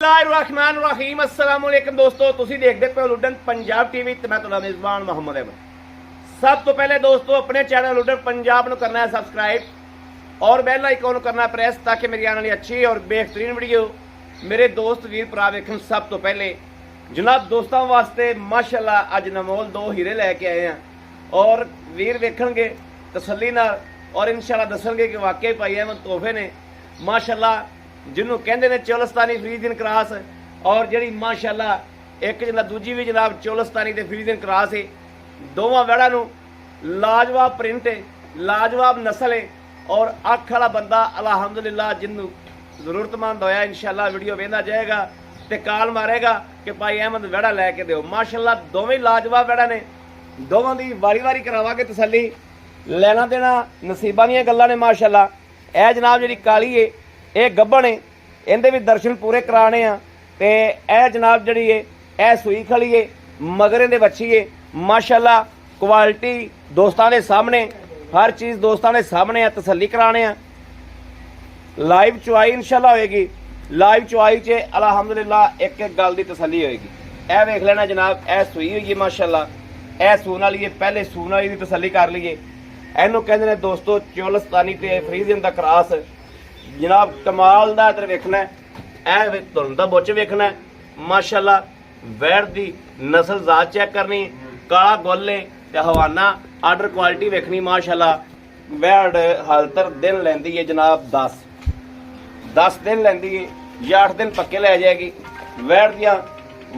रहमान रहीम अस्सलाम वालेकुम दोस्तों, तुसी देखते पे लुडन पंजाब टीवी ते मैं तुहाडा मेज़बान मोहम्मद अहमद। सब तो पहले दोस्तों अपने चैनल लुडन पंजाब नूं करना है सब्सक्राइब और बेल आइकन करना प्रेस ताकि मेरी आने वाली अच्छी और बेहतरीन वीडियो मेरे दोस्त वीर भरा वेखन। सब तो पहले जनाब दोस्तों वास्ते माशाअल्लाह अज नमोल दो हीरे लैके आए हैं और वीर वेखणगे तसल्ली नाल और इंशाअल्लाह दसणगे कि वाकई भाई अहमद तोहफे ने माशाअल्लाह जिन्हों कहते हैं चोलस्तानी फ्रीजियन क्रॉस और जी माशाअल्लाह एक जना दूजी भी जनाब चोलस्तानी ते फ्रीजियन क्रॉस है। दोवां वैड़ा नूं लाजवाब प्रिंट है, लाजवाब नस्ल है और अख वाला बंदा अलहमदुलिल्लाह जिन्हों जरूरतमंद होया इंशाअल्लाह वीडियो वेंदा जाएगा तो काल मारेगा कि भाई अहमद वैड़ा लैके दो। माशाअल्लाह दोवें लाजवाब वैड़ा ने, दोवां दी वारी वारी करावांगे तसल्ली, लेना देना नसीबां दीयां गल्लां ने। माशाअल्लाह ए जनाब जी काली है ये गब्बन है, इहदे भी दर्शन पूरे कराने आ ते ए जनाब जी है ए सूई खड़ी है मगर इहदे बच्ची है। माशाअल्लाह क्वालिटी दोस्तों के सामने, हर चीज़ दोस्तों के सामने है, तसल्ली कराने आ। लाइव चुआई इंशाअल्लाह होएगी, लाइव चुआई च अलहमदुलिल्लाह एक एक गल की तसल्ली होएगी। ए वेख लेना जनाब ए सूई हुई है माशाअल्लाह, ए सून वाली है, पहले सून वाली की तसल्ली कर लीए। इनू कहते हैं दोस्तों चोलस्तानी ते फ्रीजियन का क्रॉस जनाब कमाल का। इधर वेखना है तुम का बुच वेखना है माशाअल्लाह, वैड़ की नस्ल जात चेक करनी, काला गोले ते हवाना आर्डर क्वालिटी वेखनी। माशाअल्लाह वैड़ हालतर दिन लैंदी है जनाब 10 दिन लैंदी है या 8 दिन पक्के लै जाएगी। वैड़ दियां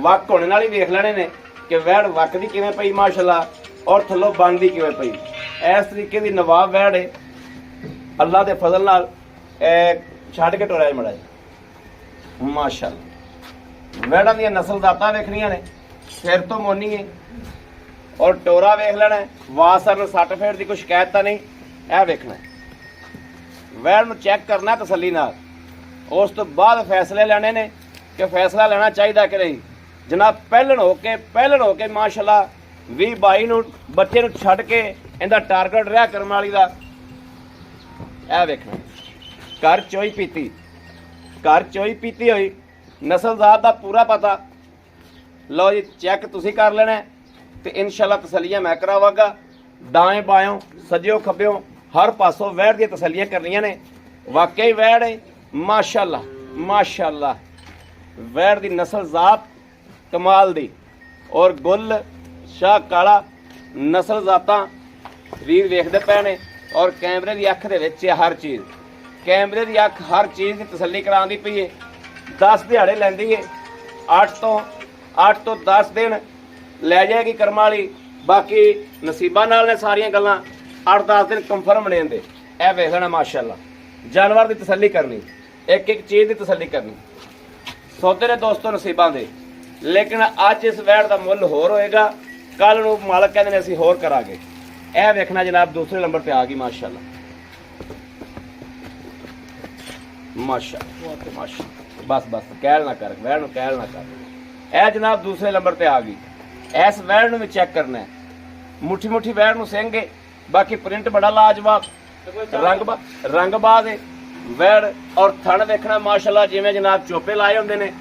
वक होने नाल ही वेख लेने ने कि वैड़ वकदी किवें पई माशाअल्लाह और थल्लों बनदी किवें पई। इस तरीके की नवाब वैड़ है, अल्लाह के फजल नाल छड़ के टोरा मड़ा माशाअल्लाह। वैड़ा दी नस्ल जाता वेखनिया ने, सिर तो मोनी है और टोरा वेख लेना है, वासर सट फेट की कोई शिकायत तो नहीं। यह वेखना वैड़ नूं चेक करना तसल्ली नाल, उस तो बाद फैसले लेने ने कि फैसला लेना चाहिए कि नहीं। जनाब पहलन होके माशाअल्लाह 20-22 नूं बच्चे नूं छड्ड के इहदा टारगेट रहा करम वाली दा। यह वेखना घर चोई पीती हुई नस्ल जात का पूरा पता। लो जी चेक तुसी कर लेना तो इंशाअल्लाह तसलियां मैं करावांगा। दाएं बायों सज्जों खब्बों हर पासों वैड़ दी तसलियां करनियां ने। वाकई वैड़ है माशाअल्लाह वैड़ दी नस्ल जात कमाल दी और गुल शाह काला नस्ल जातां वीर वेखदे पे ने और कैमरे की अख दे विच हर चीज़, कैमरे की अख हर चीज़ की तसल्ली करांदी पई है। 10 दिहाड़े लैंदी है, 8 तो 10 दिन लै जाएगी कर्म वाली। बाकी नसीबां नाल ने सारियां गल्लां 8-10 दिन कंफर्म ने दे। ए वेखना माशाअल्लाह जानवर की तसल्ली करनी, एक एक चीज़ की तसल्ली करनी। सौदे ने दोस्तों नसीबां दे, लेकिन अज इस वैड़ का मुल होर होएगा, कल नूं मालक कहंदे ने असीं होर करांगे। ए वेखना जनाब दूसरे नंबर पर आ गई माशाअल्लाह माशाअल्लाह। बस कहल ना कर, वैड़ नूं कहल ना कर। ए जनाब दूसरे नंबर पर आ गई। इस वैड़ नूं भी चेक करना है, मुठी वैड़ नूं सिंह है, बाकी प्रिंट बड़ा लाजवाब, रंगबाज है वैड़ और थण वेखना माशाअल्लाह जिवें जनाब चोपे लाए होंदे ने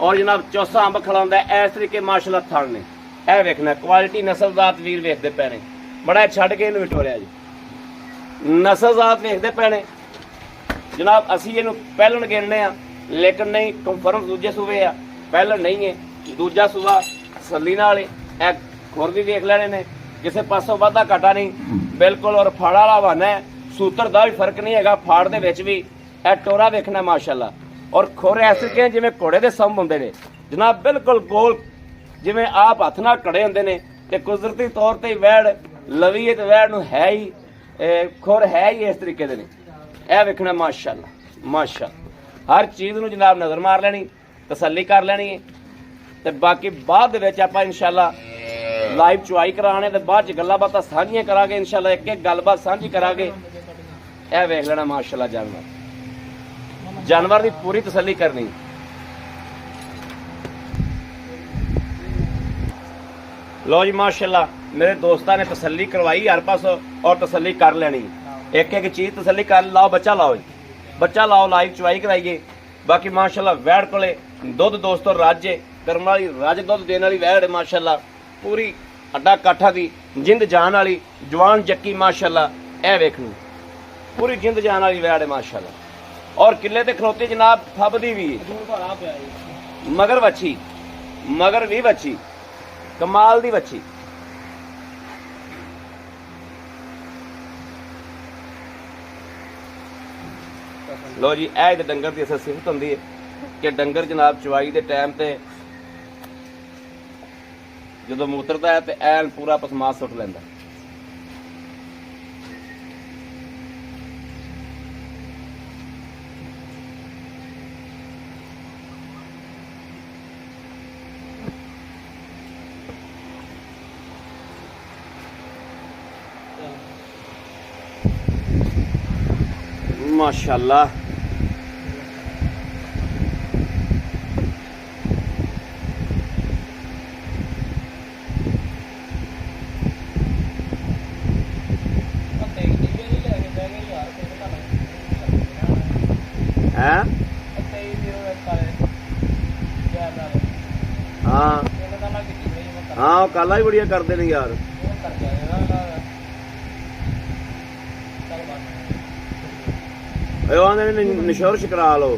और जनाब चौसा अंब खिलाउंदा है इस तरीके माशाअल्लाह थण ने। ए वेखना क्वालिटी नस्ल जात वीर वेखदे पे ने, बड़ा छड्ड के इहनूं टोरिया जी नस्ल जात वेखदे पे ने जनाब। असी इहनूं पहलन गिनने आ लेकिन नहीं कंफर्म दूजे सूबे आ, पहलन नहीं है दूजा सूबा तसल्ली नाल है। खुर भी वेख लेने ने, किसी पासों वाधा घाटा नहीं बिल्कुल और फाड़ा वाला बहाना है, सूत्र का भी फर्क नहीं है। फाड़ दे विच भी ए टोरा वेखना माशाअल्लाह और खुर इस तरीके जिवें घोड़े दे संभ हुंदे ने जनाब, बिल्कुल गोल जिवें आप हथ नाल कड़े हुंदे ने ते कुदरती तौर ते वैड़ लवी है तो वैड़ नूं है ही खुर है ही इस तरीके दे ने। ए वेखना माशाअल्लाह हर चीज़ नूं जनाब नज़र मार लैनी, तसल्ली कर लैनी है ते बाकी बाद दे विच आपां इंशाअल्लाह लाइव चुआई कराने ते बाद च गल्लां बातां साझियां करांगे इंशाअल्लाह, एक एक गलबात साझी करांगे। ए वेख लेना माशाअल्लाह जानवर की पूरी तसल्ली करनी। लो जी माशाअल्लाह मेरे दोस्तों ने तसल्ली करवाई हर पासों और तसल्ली कर लेनी, एक एक चीज़ तसल्ली कर लाओ। बच्चा लाओ लाइव चुआई कराइए। बाकी माशाल्लाह वैड़ कोले दुध दोस्तों राजे करम वाली रज दुध देने वाली वैड़ माशाल्लाह पूरी अड्डा काठा दी जिंद जान वाली जवान जक्की माशाल्लाह ए वेखनी पूरी जिंद जान वाली वैड़ है माशाल्लाह। और किले ते खलोती जनाब फबदी भी मगर बच्ची मगर भी बच्ची कमाल दी बच्ची। लो जी ए डंगर की असें सिफत होंदी है कि डंगर जनाब चवाई के टाइम ते जो मूत्रता है तो ऐन पूरा पसमास सुट लेंदा। माशाल्लाह हाँ हाँ काला ही बढ़िया करते नहीं यार। निशोर करा लो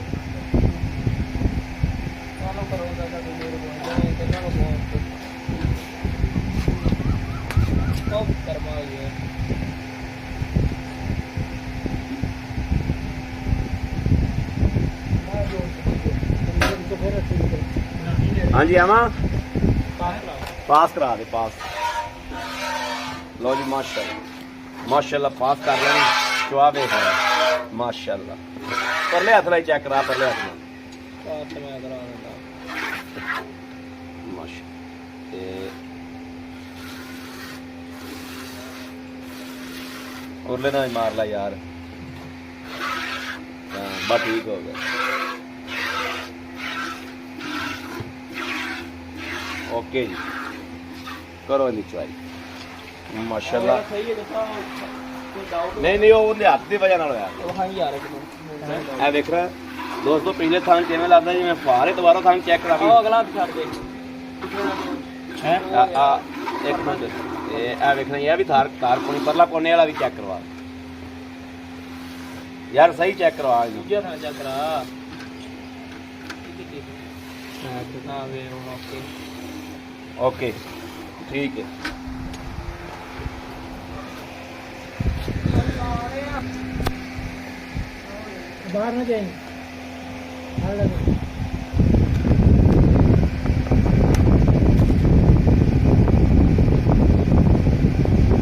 हाँ जी आमा पास करा दे पास। लो जी माशाल्लाह माशाल्लाह पास कर लेनी जवाब है माशाल्लाह। परले हाथ लाई चेक करा परले हाथ माशाल्लाह उरले ना मार ला यार। बस ठीक हो गया ओके जी करो चवाई माशाल्लाह। नहीं नहीं वो हाथ की वजह होया देख रहा दोस्तों पिछले थान किवें लगदा जी मैं फारे दोबारा थान चेक करा अगला छड़ दे एक मिनट ए देखना ये भी थार तार कोनी परला कोने वाला भी चेक करवा यार सही चेक करवा दूसरा थान चेक करा ओके ठीक है। बाहर न जाएंगे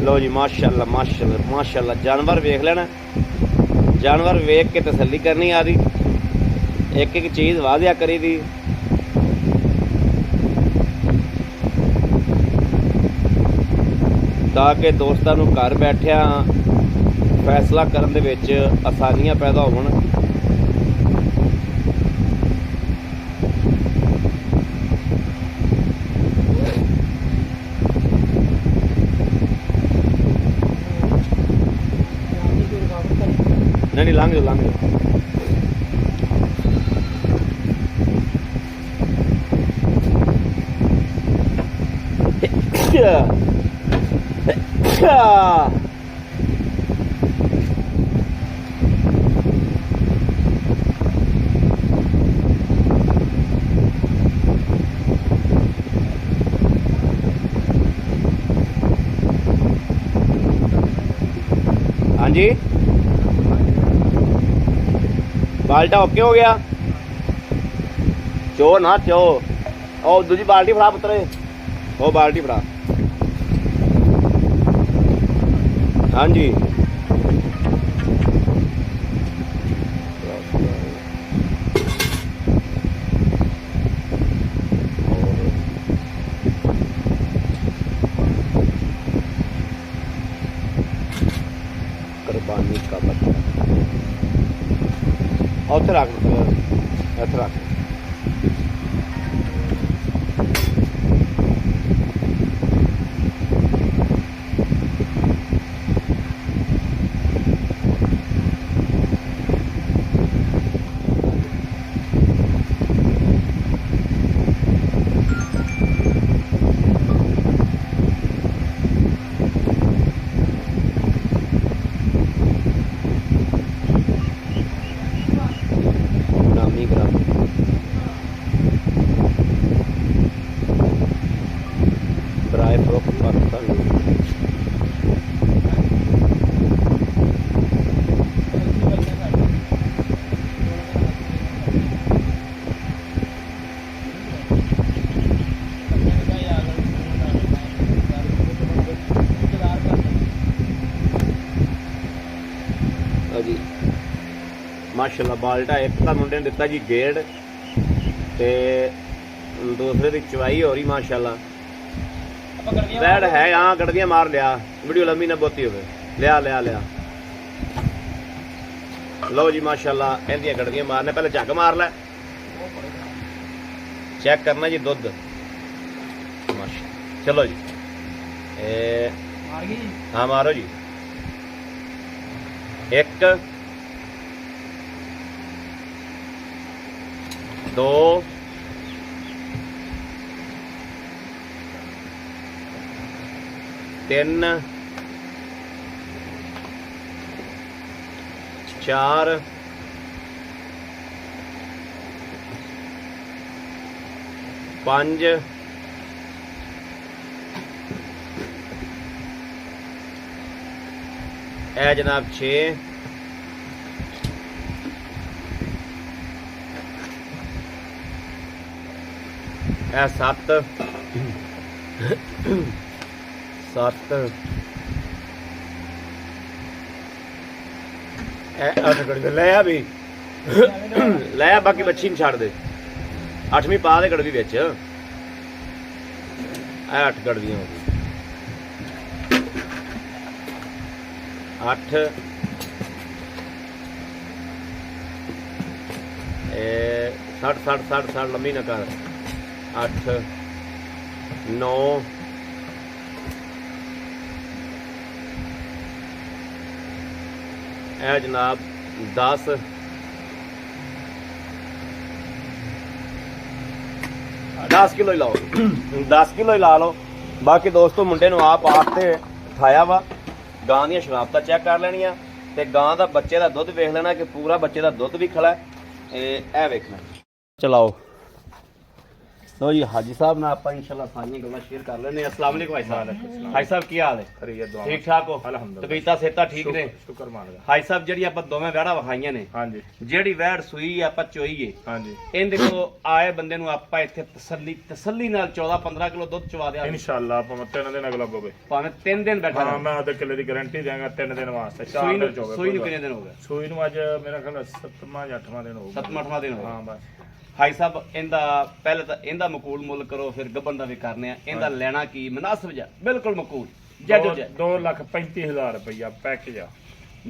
लो जी माशाल्लाह माशाल्लाह माशाल्लाह जानवर वेख लेना जानवर वेख के तसल्ली करनी आ रही एक एक चीज़ वाजिया करी दी ताकि दोस्तों को घर बैठिया फैसला करन दे विच आसानियां पैदा होण। नहीं लंघ जाओ लंघ जाओ हाँ जी बाल्टा ओके हो गया चो ना चो और दूसरी बाल्टी फड़ा पुत्रे वो बाल्टी फड़ा हाँ जी कुर्बानी का बच्चा और रख रख माशाल्लाह बाल्टा एक का मुंडे ने दिता जी गेड़ ते दूसरे की चवाई हो रही माशाल्लाह बैड है यहाँ गड़दियाँ मार लिया वीडियो लंबी ना बोती हो लिया लिया लिया लो जी माशाल्लाह इंदियां गड़दियाँ मारने पहले झग मार लै चेक करना जी दुध माशा चलो जी हाँ मारो जी एक दो तीन चार पांच ए जनाब 6 ए 7 7 लिया भी लिया बाकी बच्ची नहीं छड़ दे 8वीं पा दे गड़वी बिच 8 गड़वियां हो गई 8 60 60 60 60 लंबी न कर 8 9 ए जनाब 10 10 किलो ही लाओ 10 किलो ही ला लो बाकी दोस्तों मुंडे नूं आप आखते उठाया वा गां दी शराबतां चेक कर लैनियां ते गां दा बच्चे दा दुध वेख लेना कि पूरा बच्चे दा दुध भी खड़ा है ए वेखना चलाओ लो जी हाजी साहब ना आप इंशाल्लाह सारियां गल्लां शेयर कर लेने अस्सलाम वालेकुम भाई साहब हाई साहब की हाल है ठीक ठाक हो तबीयतां सेहतां ठीक ने शुक्र मानदा हाई साहब ਜਿਹੜੀ ਆਪਾਂ ਦੋਵੇਂ ਵਹਿੜਾ ਵਿਖਾਈਆਂ ਨੇ ਹਾਂਜੀ ਜਿਹੜੀ ਵਹਿੜ ਸੂਈ ਆਪਾਂ ਚੋਈਏ ਹਾਂਜੀ ਇਹਦੇ ਕੋ ਆਏ ਬੰਦੇ ਨੂੰ ਆਪਾਂ ਇੱਥੇ ਤਸੱਲੀ ਨਾਲ 14 15 ਕਿਲੋ ਦੁੱਧ ਚਵਾ ਦਿਆਂਗੇ ਇਨਸ਼ਾਅੱਲਾ ਭਾਵੇਂ 3 ਦਿਨ ਅਗਲਾ ਹੋਵੇ ਭਾਵੇਂ 3 ਦਿਨ ਬੈਠਾ ਹਾਂ ਮੈਂ ਉਹਦੇ ਕਿੱਲੇ ਦੀ ਗਾਰੰਟੀ ਦਿਆਂਗਾ 3 ਦਿਨ ਵਾਸਤੇ ਸੂਈ ਨੂੰ ਕਿੰਨੇ ਦਿਨ ਹੋ ਗਏ ਸੂਈ ਨੂੰ ਅੱਜ ਮੇਰਾ ਖਿਆਲ 7ਵਾਂ ਜਾਂ 8ਵਾਂ ਦਿਨ ਹੋਊਗਾ 7ਵਾਂ 8ਵਾਂ ਦਿਨ ਹੋ ਹਾਂ ਗਿਆ ਬਸ ਹਾਈ ਸਾਹਿਬ ਇਹਦਾ ਪਹਿਲੇ ਤਾਂ ਇਹਦਾ ਮਕੂਲ ਮੁੱਲ ਕਰੋ ਫਿਰ ਗੱਬਨ ਦਾ ਵੀ ਕਰਨੇ ਆ ਇਹਦਾ ਲੈਣਾ ਕੀ ਮੁਨਾਸਬ ਜਾ ਬਿਲਕੁਲ ਮਕੂਲ ਜੱਜ 2,35,000 ਰੁਪਇਆ ਪੈਕੇਜ ਆ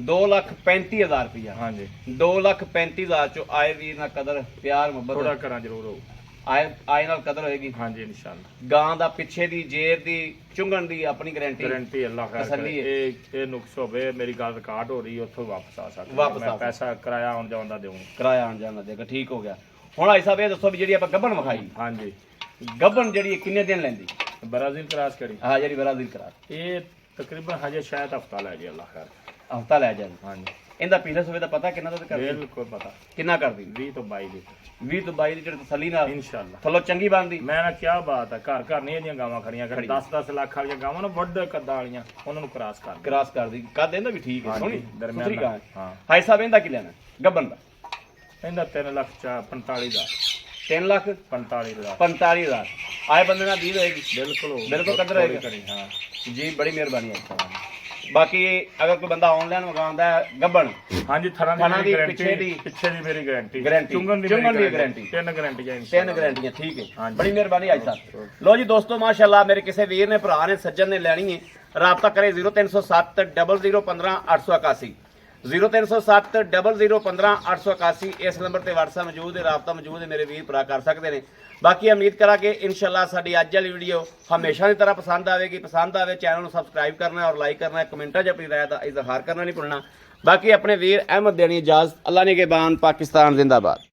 2,35,000 ਰੁਪਇਆ ਹਾਂਜੀ 2,35,000 ਚੋਂ ਆਏ ਵੀਰ ਨਾਲ ਕਦਰ ਪਿਆਰ ਮੁਹੱਬਤ ਥੋੜਾ ਕਰਾਂ ਜ਼ਰੂਰ ਹੋਊ ਆਏ ਨਾਲ ਕਦਰ ਹੋਏਗੀ ਹਾਂਜੀ ਇਨਸ਼ਾਅੱਲਾ ਗਾਂ ਦਾ ਪਿੱਛੇ ਦੀ ਜੇਰ ਦੀ ਚੁੰਗਣ ਦੀ ਆਪਣੀ ਗਾਰੰਟੀ ਅੱਲਾਹ ਖੈਰ ਤਸੱਲੀ ਕਰੇ ਹੈ। ਇਹ ਨੁਕਸ ਹੋਵੇ ਮੇਰੀ ਗੱਲ ਰਿਕਾਰਡ ਹੋ ਰਹੀ ਉੱਥੋਂ ਵਾਪਸ ਆ ਸਕਦਾ ਵਾਪਸ ਮੈਂ ਆ ਪੈਸਾ ਕਿਰਾਇਆ ਆਉਣ ਜਾਣ ਦਾ ਦੇਵਾਂ ਕਿਰਾਇਆ ਆਣ ਜਾਣ ਦਾ ਦੇਗਾ ਠੀਕ ਹੋ ਗਿਆ ਹੁਣ ਭਾਈ ਸਾਹਿਬ ਇਹ ਦੱਸੋ ਵੀ ਜਿਹੜੀ ਆਪਾਂ ਗੱਬਨ ਵਿਖਾਈ ਹਾਂਜੀ ਗੱਬਨ ਜਿਹੜੀ ਕਿੰਨੇ ਦਿਨ ਲੈਂਦੀ ਬਰਾਜ਼ੀਲ ਕਰਾਸ ਕਰੀ ਹਾਂ ਜਿਹੜੀ ਬਰਾਜ਼ੀਲ ਕਰਾ ਇਹ ਤਕਰੀਬਨ ਹਜੇ ਸ਼ਾਇਦ ਹਫਤਾ ਲੈ ਗਿਆ ਅੱਲਾਹ ਖੈਰ ਹਫਤਾ ਲੈ ਜਾਏ ਹਾਂਜੀ ਇਹਦਾ ਪੀਲੇ ਸਵੇ ਦਾ ਪਤਾ ਕਿੰਨਾ ਦੁੱਧ ਕਰਦੀ ਬਿਲਕੁਲ ਪਤਾ ਕਿੰਨਾ ਕਰਦੀ 20 ਤੋਂ 22 ਲੀਟਰ 20 ਤੋਂ 22 ਲੀਟਰ ਤਸੱਲੀ ਨਾਲ ਇਨਸ਼ਾਅੱਲਾ ਥੱਲੋਂ ਚੰਗੀ ਬਣਦੀ ਮੈਂ ਨਾ ਕੀ ਬਾਤ ਹੈ ਘਰ ਘਰ ਨਹੀਂ ਇਹਦੀਆਂ ਗਾਵਾਂ ਖੜੀਆਂ ਕਰ 10-10 ਲੱਖ ਵਾਲੀਆਂ ਗਾਵਾਂ ਨਾ ਵੱਡੇ ਕੱਦਾਂ ਵਾਲੀਆਂ ਉਹਨਾਂ ਨੂੰ ਕ੍ਰਾਸ ਕਰਦੀ ਕੱਦ ਇਹਦਾ ਵੀ ਠੀਕ ਹੈ ਹਾਂਜੀ, ਸੋਹਣੀ ਦਰਮਿਆਨਾ, ਸੁਥਰੀ ਗਾਂ ਹੈ। ਹਾਂ। ਹਾਈ ਸਾਹਿਬ ਇਹਦਾ ਕੀ ਲੈਣਾ ਗੱਬਨ ਦਾ ਇਹਦਾ 3,45,000 3 ਲੱਖ 45,000 45,000 ਆਏ ਬੰਦੇ ਨਾਲ 20 ਹੋਏਗੀ ਬਿਲਕੁਲ ਬਿਲਕੁਲ ਕਦਰ ਥੋੜੀ ਹੋਏਗਾ। ਕਰੀ, ਹਾਂ ਜੀ ਬੜੀ ਮਿਹਰਬਾਨੀ ਹੈ ਬਾਕੀ ਅਗਰ ਕੋਈ ਬੰਦਾ ਆਨਲਾਈਨ ਮੰਗਾਉਂਦਾ ਹੈ ਗੱਬਨ ਹਾਂਜੀ ਥਰਾਂ ਥਣਾਂ ਦੀ ਦੀ, ਗਾਰੰਟੀ ਪਿੱਛੇ ਦੀ ਮੇਰੀ ਗਾਰੰਟੀ ਗਾਰੰਟੀ, ਚੁੰਗਣ ਦੀ ਗਾਰੰਟੀ। ਤਿੰਨ ਗਾਰੰਟੀਆਂ ਤਿੰਨ ਗਾਰੰਟੀਆਂ ਠੀਕ ਹੈ ਹਾਂਜੀ। ਬੜੀ ਮਿਹਰਬਾਨੀ ਅੱਜ ਸਾਹਿਬ ਲੋ ਜੀ ਦੋਸਤੋ ਮਾਸ਼ਾਅੱਲਾ ਮੇਰੇ ਕਿਸੇ ਵੀਰ ਨੇ ਭਰਾ ਨੇ ਸੱਜਣ ਨੇ ਲੈਣੀ ਹੈ ਰਾਬਤਾ ਕਰੇ 0307 0015 881 0307 0015 881 ਇਸ ਨੰਬਰ ਤੇ WhatsApp ਮੌਜੂਦ ਹੈ ਰਾਬਤਾ ਮੌਜੂਦ ਹੈ ਮੇਰੇ ਵੀਰ ਭਰਾ ਕਰ ਸਕਦੇ ਨੇ ਬਾਕੀ ਉਮੀਦ ਕਰਾਂਗੇ ਇਨਸ਼ਾਅੱਲਾ ਸਾਡੀ ਅੱਜ ਵਾਲੀ ਵੀਡੀਓ ਹਮੇਸ਼ਾ ਦੀ ਤਰ੍ਹਾਂ ਪਸੰਦ ਆਵੇਗੀ ਪਸੰਦ ਆਵੇ ਚੈਨਲ ਨੂੰ ਸਬਸਕ੍ਰਾਈਬ ਕਰਨਾ ਔਰ ਲਾਈਕ ਕਰਨਾ ਕਮੈਂਟਾਂ 'ਚ ਆਪਣੀ ਰਾਏ ਦਾ ਇਜ਼ਹਾਰ ਕਰਨਾ ਨਹੀਂ ਭੁੱਲਣਾ ਬਾਕੀ ਆਪਣੇ ਵੀਰ ਅਹਿਮਦ ਦੇਣੀ ਇਜਾਜ਼ਤ ਅੱਲਾ ਨੇ ਕੇ ਬਾਨ ਪਾਕਿਸਤਾਨ ਜ਼ਿੰਦਾਬਾਦ